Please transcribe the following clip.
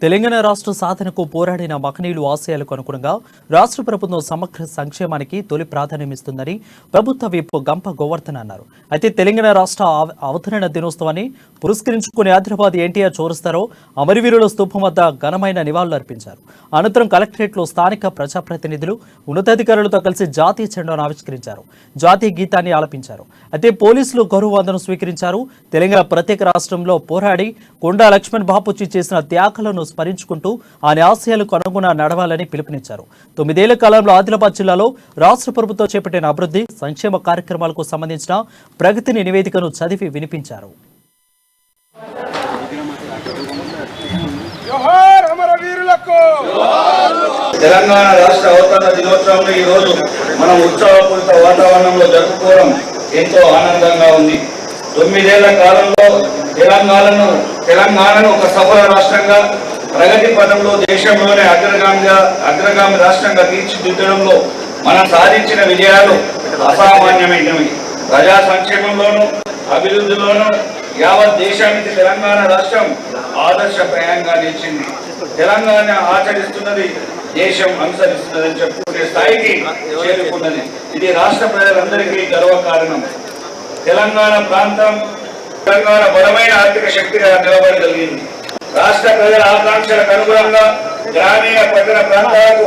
తెలంగాణ రాష్ట్ర సాధనకు పోరాడిన మహనీయులు ఆశయాలకు అనుగుణంగా రాష్ట్ర ప్రభుత్వం సమగ్ర సంక్షేమానికి తొలి ప్రాధాన్యమిస్తుందని ప్రభుత్వ విప్ గంప గోవర్ధన్ అన్నారు. అయితే తెలంగాణ రాష్ట్ర అవతరణ దినోత్సవాన్ని పురస్కరించుకుని హైదరాబాద్ ఎన్టీఆర్ చౌరస్తాలో అమరవీరుల స్తూపం వద్ద ఘనమైన నివాళులు అర్పించారు. అనంతరం కలెక్టరేట్లో స్థానిక ప్రజాప్రతినిధులు ఉన్నతాధికారులతో కలిసి జాతీయ జెండాను ఆవిష్కరించారు. జాతీయ గీతాన్ని ఆలపించారు. అయితే పోలీసులు గౌరవ వందనం స్వీకరించారు. తెలంగాణ ప్రత్యేక రాష్ట్రంలో పోరాడి కొండా లక్ష్మణ్ బాపూజీ చేసిన త్యాగాలను స్మరించుకుంటూ ఆయన ఆశయాలకు అనుగుణంగా నడవాలని పిలుపునిచ్చారు. 9 ఏళ్ల కాలంలో ఆదిలాబాద్ జిల్లాలో రాష్ట్ర ప్రభుత్వం చేపట్టిన అభివృద్ధి సంక్షేమ కార్యక్రమాలకు సంబంధించిన ప్రగతిని నివేదికను చదివి వినిపించారు. తెలంగాణ రాష్ట్ర అవతరణ దినోత్సవం ఈ రోజు మనం ఉత్సవపూరిత వాతావరణంలో జరుపుకోవడం ఎంతో ఆనందంగా ఉంది. 9 ఏళ్ల కాలంలో తెలంగాణను ఒక సఫల రాష్ట్రంగా ప్రగతి పదంలో దేశంలోనే అగ్రగామి రాష్ట్రంగా తీర్చిదిద్దడంలో మనం సాధించిన విజయాలు అసామాన్యమైనవి. ప్రజా సంక్షేమంలోనూ అభివృద్ధిలోనూ యావత్ దేశానికి తెలంగాణ రాష్ట్రం ఆదర్శప్రాయంగా నిలిచింది. తెలంగాణ ఆచరిస్తున్నది దేశం అనుసరిస్తున్నదని చెప్పుకునే స్థాయికి చేరుకున్నది. ఇది రాష్ట్ర ప్రజలందరికీ గర్వకారణం. తెలంగాణ ప్రాంతం తెలంగాణ బలమైన ఆర్థిక శక్తిగా నిలబడగలిగింది. రాష్ట్ర ప్రజల ఆకాంక్షలకు అనుగుణంగా గ్రామీణ పట్టణ ప్రాంతాలకు